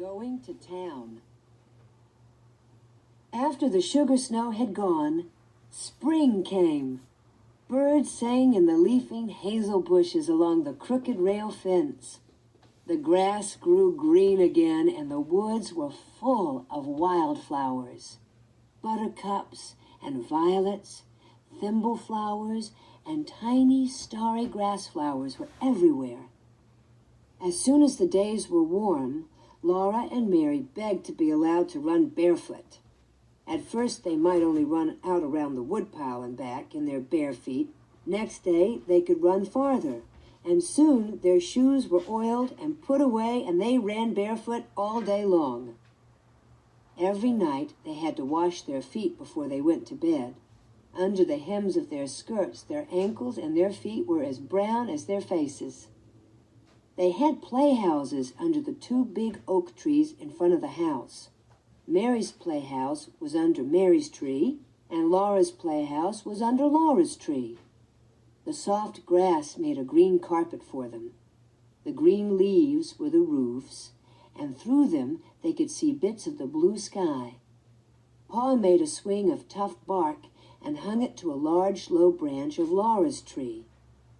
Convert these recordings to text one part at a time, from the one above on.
Going to town. After the sugar snow had gone, spring came. Birds sang in the leafing hazel bushes along the crooked rail fence. The grass grew green again, and the woods were full of wildflowers. Buttercups and violets, thimble flowers, and tiny starry grass flowers were everywhere. As soon as the days were warm, Laura and Mary begged to be allowed to run barefoot. At first they might only run out around the woodpile and back in their bare feet. Next day they could run farther, and soon their shoes were oiled and put away, and they ran barefoot all day long. Every night they had to wash their feet before they went to bed. Under the hems of their skirts, their ankles and their feet were as brown as their faces. They had playhouses under the two big oak trees in front of the house. Mary's playhouse was under Mary's tree, and Laura's playhouse was under Laura's tree. The soft grass made a green carpet for them. The green leaves were the roofs, and through them they could see bits of the blue sky. Pa made a swing of tough bark and hung it to a large low branch of Laura's tree.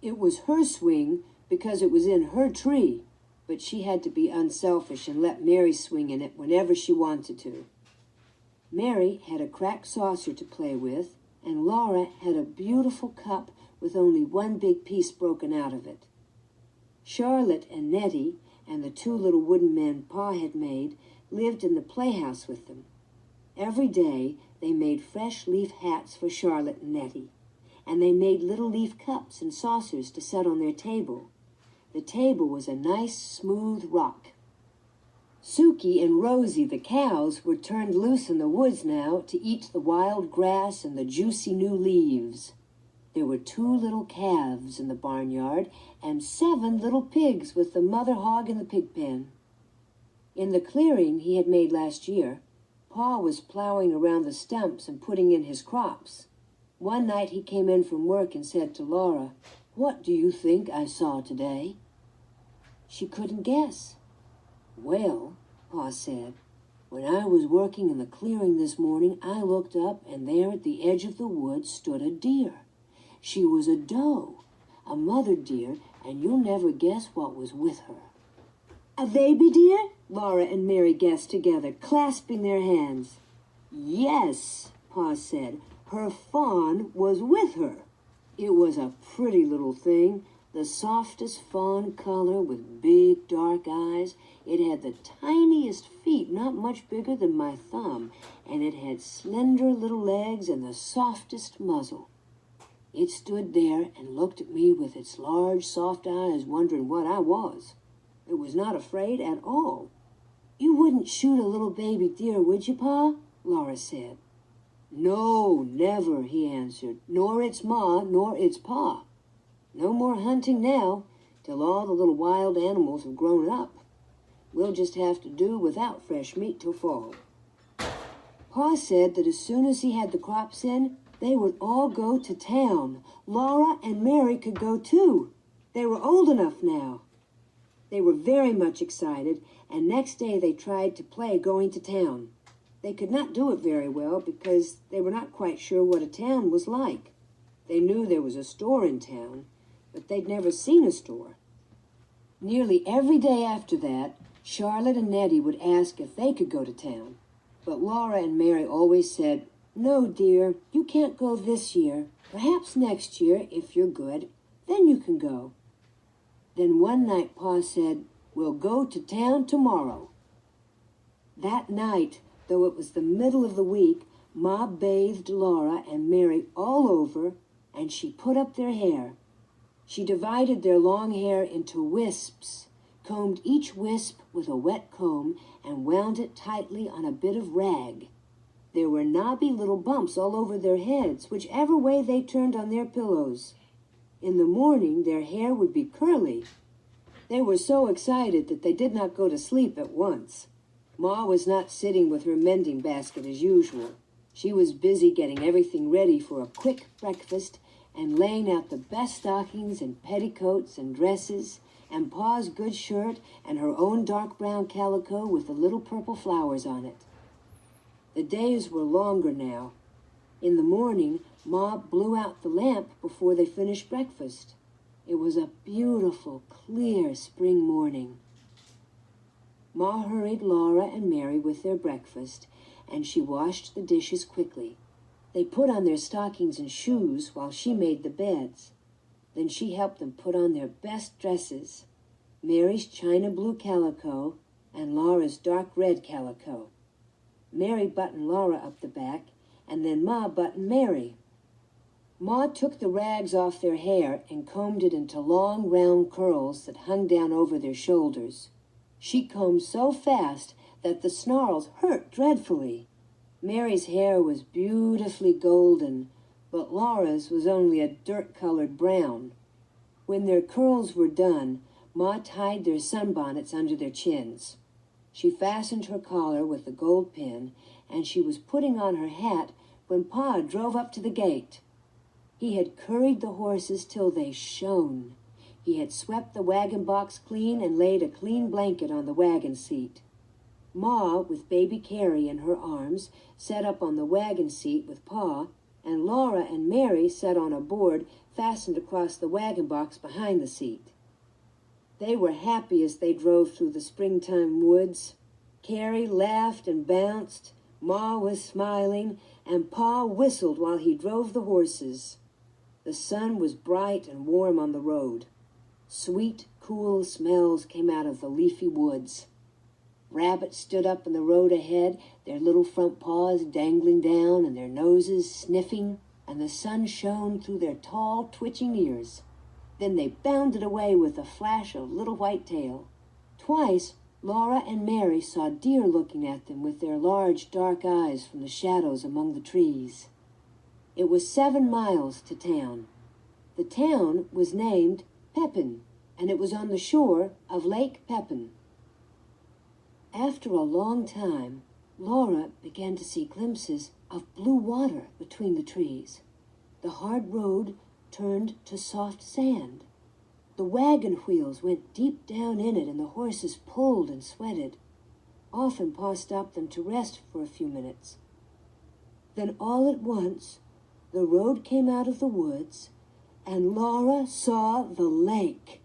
It was her swing because it was in her tree, but she had to be unselfish and let Mary swing in it whenever she wanted to. Mary had a cracked saucer to play with, and Laura had a beautiful cup with only one big piece broken out of it. Charlotte and Nettie and the two little wooden men Pa had made lived in the playhouse with them. Every day they made fresh leaf hats for Charlotte and Nettie, and they made little leaf cups and saucers to set on their table. The table was a nice, smooth rock. Suki and Rosie, the cows, were turned loose in the woods now to eat the wild grass and the juicy new leaves. There were 2 little calves in the barnyard and 7 little pigs with the mother hog in the pig pen. In the clearing he had made last year, Pa was plowing around the stumps and putting in his crops. One night he came in from work and said to Laura, "What do you think I saw today?" She couldn't guess. "Well," Pa said, "when I was working in the clearing this morning, I looked up, and there at the edge of the woods stood a deer. She was a doe, a mother deer, and you'll never guess what was with her." "A baby deer?" Laura and Mary guessed together, clasping their hands. "Yes," Pa said, "her fawn was with her. It was a pretty little thing, the softest fawn color with big dark eyes. It had the tiniest feet, not much bigger than my thumb, and it had slender little legs and the softest muzzle. It stood there and looked at me with its large soft eyes, wondering what I was. It was not afraid at all." "You wouldn't shoot a little baby deer, would you, Pa?" Laura said. "No, never," he answered, "nor its ma, nor its pa. No more hunting now, till all the little wild animals have grown up. We'll just have to do without fresh meat till fall." Pa said that as soon as he had the crops in, they would all go to town. Laura and Mary could go too. They were old enough now. They were very much excited, and next day they tried to play going to town. They could not do it very well because they were not quite sure what a town was like. They knew there was a store in town, but they'd never seen a store. Nearly every day after that, Charlotte and Nettie would ask if they could go to town. But Laura and Mary always said, "No, dear, you can't go this year. Perhaps next year, if you're good, then you can go." Then one night Pa said, "We'll go to town tomorrow." That night, though it was the middle of the week, Ma bathed Laura and Mary all over, and she put up their hair. She divided their long hair into wisps, combed each wisp with a wet comb, and wound it tightly on a bit of rag. There were knobby little bumps all over their heads, whichever way they turned on their pillows. In the morning, their hair would be curly. They were so excited that they did not go to sleep at once. Ma was not sitting with her mending basket as usual. She was busy getting everything ready for a quick breakfast and laying out the best stockings and petticoats and dresses and Pa's good shirt, and her own dark brown calico with the little purple flowers on it. The days were longer now. In the morning, Ma blew out the lamp before they finished breakfast. It was a beautiful, clear spring morning. Ma hurried Laura and Mary with their breakfast, and she washed the dishes quickly. They put on their stockings and shoes while she made the beds. Then she helped them put on their best dresses, Mary's china blue calico and Laura's dark red calico. Mary buttoned Laura up the back, and then Ma buttoned Mary. Ma took the rags off their hair and combed it into long, round curls that hung down over their shoulders. She combed so fast that the snarls hurt dreadfully. Mary's hair was beautifully golden, but Laura's was only a dirt-colored brown. When their curls were done, Ma tied their sunbonnets under their chins. She fastened her collar with the gold pin, and she was putting on her hat when Pa drove up to the gate. He had curried the horses till they shone. He had swept the wagon box clean and laid a clean blanket on the wagon seat. Ma, with baby Carrie in her arms, sat up on the wagon seat with Pa, and Laura and Mary sat on a board fastened across the wagon box behind the seat. They were happy as they drove through the springtime woods. Carrie laughed and bounced, Ma was smiling, and Pa whistled while he drove the horses. The sun was bright and warm on the road. Sweet, cool smells came out of the leafy woods. Rabbits stood up in the road ahead, their little front paws dangling down and their noses sniffing, and the sun shone through their tall, twitching ears. Then they bounded away with a flash of little white tail. Twice, Laura and Mary saw deer looking at them with their large, dark eyes from the shadows among the trees. It was 7 miles to town. The town was named Pepin, and it was on the shore of Lake Pepin. After a long time, Laura began to see glimpses of blue water between the trees. The hard road turned to soft sand. The wagon wheels went deep down in it, and the horses pulled and sweated. Often Pa stopped them to rest for a few minutes. Then all at once, the road came out of the woods, and Laura saw the lake.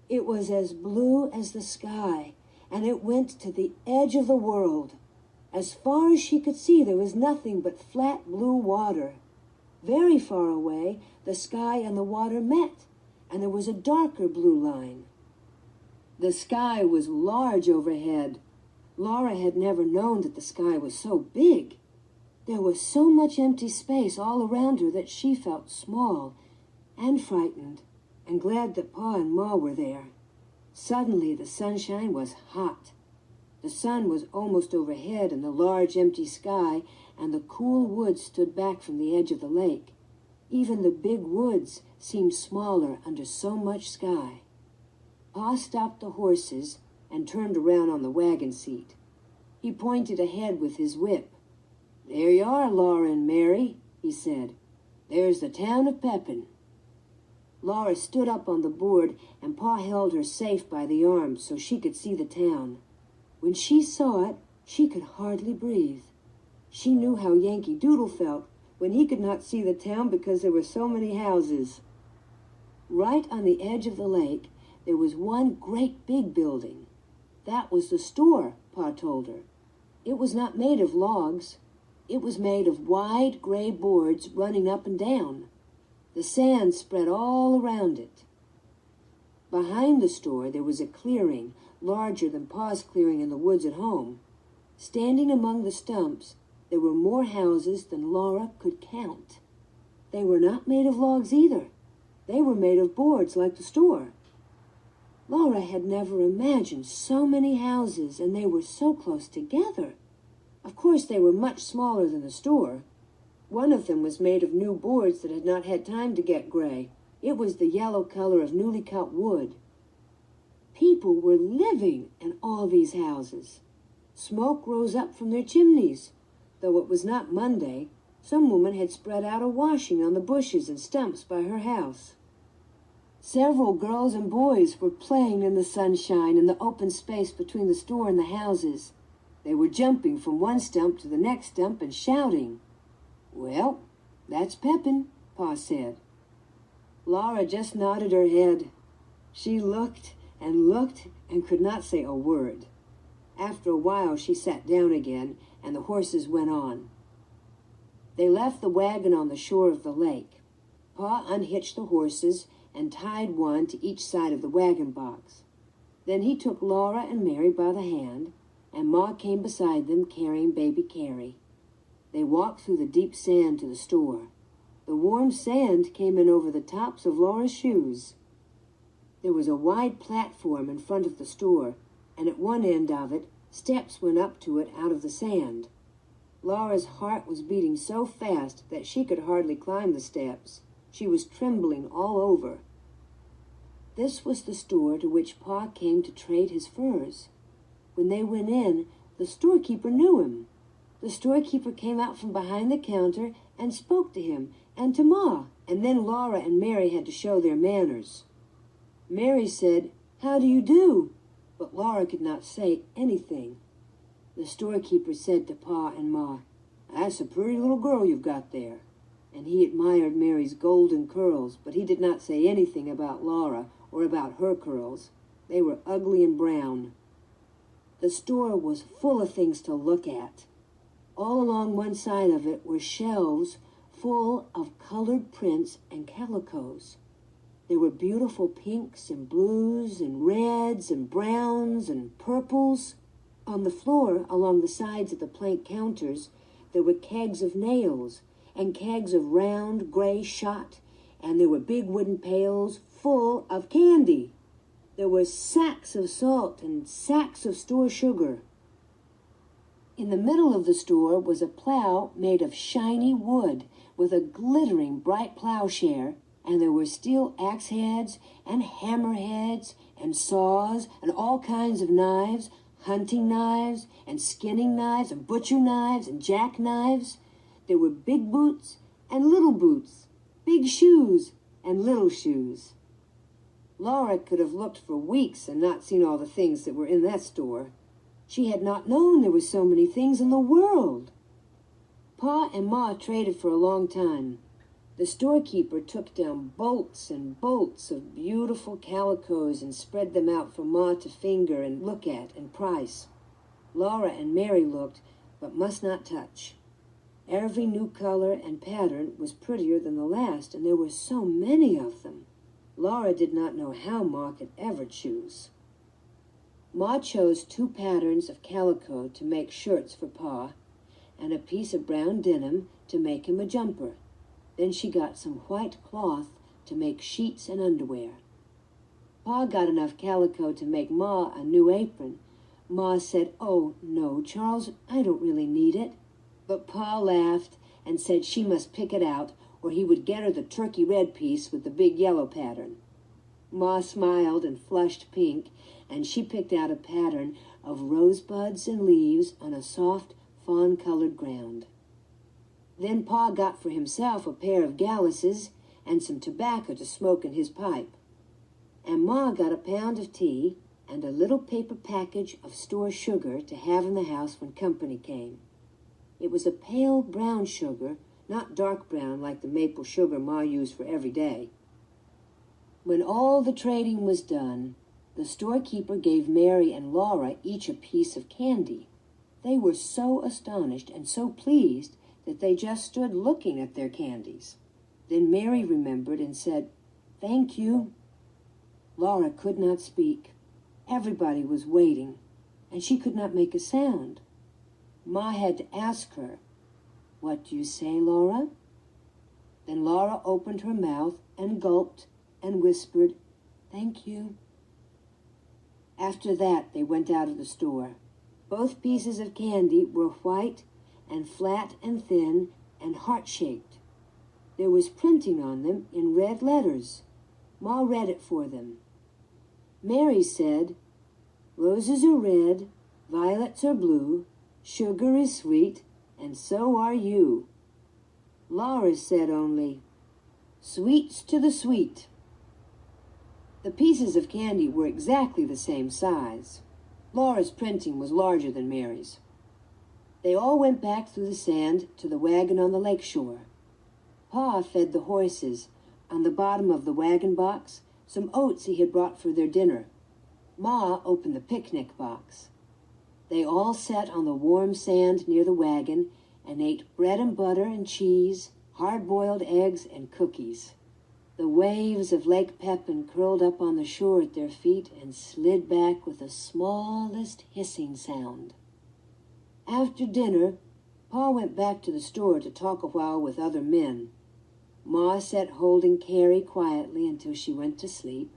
It was as blue as the sky, and it went to the edge of the world. As far as she could see, there was nothing but flat blue water. Very far away, the sky and the water met, and there was a darker blue line. The sky was large overhead. Laura had never known that the sky was so big. There was so much empty space all around her that she felt small and frightened, and glad that Pa and Ma were there. Suddenly the sunshine was hot. The sun was almost overhead in the large empty sky, and the cool woods stood back from the edge of the lake. Even the big woods seemed smaller under so much sky. Pa stopped the horses and turned around on the wagon seat. He pointed ahead with his whip. "There you are, Laura and Mary," he said. "There's the town of Pepin." Laura stood up on the board, and Pa held her safe by the arm so she could see the town. When she saw it, she could hardly breathe. She knew how Yankee Doodle felt when he could not see the town because there were so many houses. Right on the edge of the lake, there was one great big building. That was the store, Pa told her. It was not made of logs. It was made of wide gray boards running up and down. The sand spread all around it. Behind the store there was a clearing, larger than Pa's clearing in the woods at home. Standing among the stumps, there were more houses than Laura could count. They were not made of logs either. They were made of boards like the store. Laura had never imagined so many houses, and they were so close together. Of course, they were much smaller than the store. One of them was made of new boards that had not had time to get gray. It was the yellow color of newly cut wood. People were living in all these houses. Smoke rose up from their chimneys. Though it was not Monday, some woman had spread out a washing on the bushes and stumps by her house. Several girls and boys were playing in the sunshine in the open space between the store and the houses. They were jumping from one stump to the next stump and shouting. "Well, that's Pepin," Pa said. Laura just nodded her head. She looked and could not say a word. After a while she sat down again, and the horses went on. They left the wagon on the shore of the lake. Pa unhitched the horses and tied one to each side of the wagon box. Then he took Laura and Mary by the hand, and Ma came beside them carrying baby Carrie. They walked through the deep sand to the store. The warm sand came in over the tops of Laura's shoes. There was a wide platform in front of the store, and at one end of it, steps went up to it out of the sand. Laura's heart was beating so fast that she could hardly climb the steps. She was trembling all over. This was the store to which Pa came to trade his furs. When they went in, the storekeeper knew him. The storekeeper came out from behind the counter and spoke to him and to Ma, and then Laura and Mary had to show their manners. Mary said, "How do you do?" But Laura could not say anything. The storekeeper said to Pa and Ma, "That's a pretty little girl you've got there." And he admired Mary's golden curls, but he did not say anything about Laura or about her curls. They were ugly and brown. The store was full of things to look at. All along one side of it were shelves full of colored prints and calicos. There were beautiful pinks and blues and reds and browns and purples. On the floor, along the sides of the plank counters, there were kegs of nails and kegs of round gray shot, and there were big wooden pails full of candy. There were sacks of salt and sacks of store sugar. In the middle of the store was a plow made of shiny wood with a glittering bright plowshare, and there were steel axe heads and hammer heads and saws and all kinds of knives, hunting knives and skinning knives and butcher knives and jackknives. There were big boots and little boots, big shoes and little shoes. Laura could have looked for weeks and not seen all the things that were in that store. She had not known there were so many things in the world. Pa and Ma traded for a long time. The storekeeper took down bolts and bolts of beautiful calicos and spread them out for Ma to finger and look at and price. Laura and Mary looked, but must not touch. Every new color and pattern was prettier than the last, and there were so many of them. Laura did not know how Ma could ever choose. Ma chose 2 patterns of calico to make shirts for Pa, and a piece of brown denim to make him a jumper. Then she got some white cloth to make sheets and underwear. Pa got enough calico to make Ma a new apron. Ma said, "Oh, no, Charles, I don't really need it." But Pa laughed and said she must pick it out, or he would get her the turkey red piece with the big yellow pattern. Ma smiled and flushed pink, and she picked out a pattern of rosebuds and leaves on a soft, fawn-colored ground. Then Pa got for himself a pair of galluses and some tobacco to smoke in his pipe. And Ma got a pound of tea and a little paper package of store sugar to have in the house when company came. It was a pale brown sugar, not dark brown like the maple sugar Ma used for every day. When all the trading was done, the storekeeper gave Mary and Laura each a piece of candy. They were so astonished and so pleased that they just stood looking at their candies. Then Mary remembered and said, "Thank you." Laura could not speak. Everybody was waiting, and she could not make a sound. Ma had to ask her, "What do you say, Laura?" Then Laura opened her mouth and gulped and whispered, "Thank you." After that, they went out of the store. Both pieces of candy were white and flat and thin and heart-shaped. There was printing on them in red letters. Ma read it for them. Mary said, "Roses are red, violets are blue, sugar is sweet, and so are you." Laura said only, "Sweets to the sweet." The pieces of candy were exactly the same size. Laura's printing was larger than Mary's. They all went back through the sand to the wagon on the lake shore. Pa fed the horses. On the bottom of the wagon box, some oats he had brought for their dinner. Ma opened the picnic box. They all sat on the warm sand near the wagon and ate bread and butter and cheese, hard-boiled eggs, and cookies. The waves of Lake Pepin curled up on the shore at their feet and slid back with the smallest hissing sound. After dinner, Pa went back to the store to talk a while with other men. Ma sat holding Carrie quietly until she went to sleep,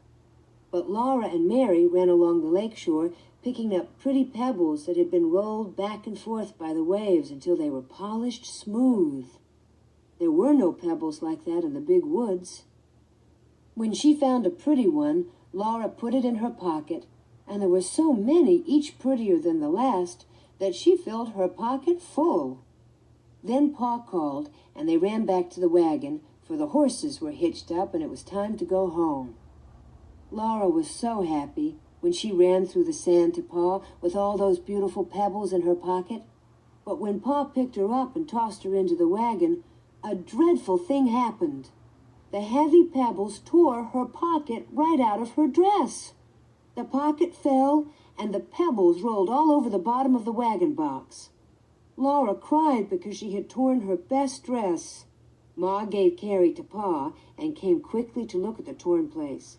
but Laura and Mary ran along the lake shore, picking up pretty pebbles that had been rolled back and forth by the waves until they were polished smooth. There were no pebbles like that in the big woods. When she found a pretty one, Laura put it in her pocket, and there were so many, each prettier than the last, that she filled her pocket full. Then Pa called, and they ran back to the wagon, for the horses were hitched up and it was time to go home. Laura was so happy when she ran through the sand to Pa with all those beautiful pebbles in her pocket. But when Pa picked her up and tossed her into the wagon, a dreadful thing happened. The heavy pebbles tore her pocket right out of her dress. The pocket fell, and the pebbles rolled all over the bottom of the wagon box. Laura cried because she had torn her best dress. Ma gave Carrie to Pa and came quickly to look at the torn place.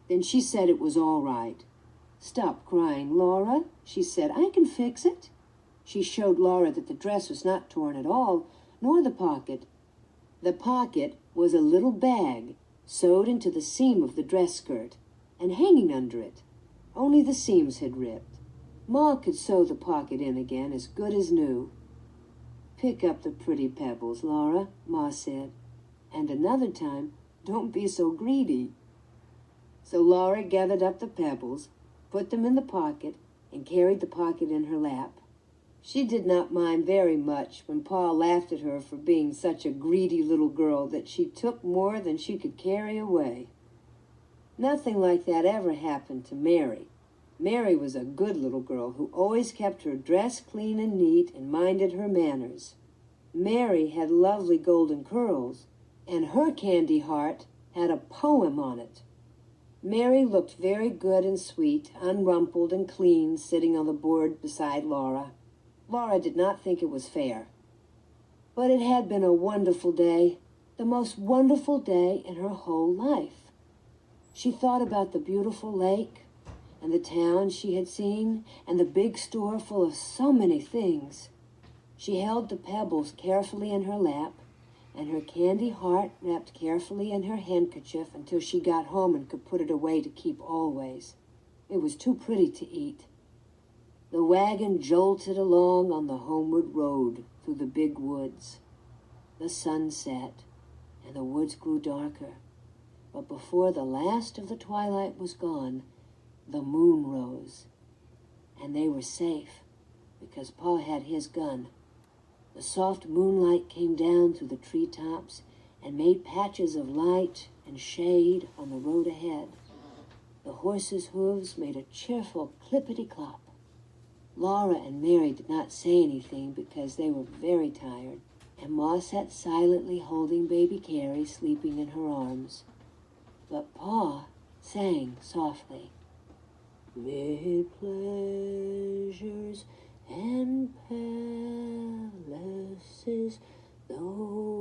Then she said it was all right. "Stop crying, Laura," she said. "I can fix it." She showed Laura that the dress was not torn at all, nor the pocket. The pocket was a little bag sewed into the seam of the dress skirt and hanging under it. Only the seams had ripped. Ma could sew the pocket in again as good as new. "Pick up the pretty pebbles, Laura," Ma said. "And another time, don't be so greedy." So Laura gathered up the pebbles, put them in the pocket, and carried the pocket in her lap. She did not mind very much when Pa laughed at her for being such a greedy little girl that she took more than she could carry away. Nothing like that ever happened to Mary. Mary was a good little girl who always kept her dress clean and neat and minded her manners. Mary had lovely golden curls, and her candy heart had a poem on it. Mary looked very good and sweet, unrumpled and clean, sitting on the board beside Laura. Laura did not think it was fair. But it had been a wonderful day, the most wonderful day in her whole life. She thought about the beautiful lake, and the town she had seen, and the big store full of so many things. She held the pebbles carefully in her lap, and her candy heart wrapped carefully in her handkerchief until she got home and could put it away to keep always. It was too pretty to eat. The wagon jolted along on the homeward road through the big woods. The sun set, and the woods grew darker. But before the last of the twilight was gone, the moon rose. And they were safe, because Pa had his gun. The soft moonlight came down through the treetops and made patches of light and shade on the road ahead. The horses' hooves made a cheerful clippity-clop. Laura and Mary did not say anything because they were very tired, and Ma sat silently holding baby Carrie sleeping in her arms. But Pa sang softly, "Mid pleasures and palaces, though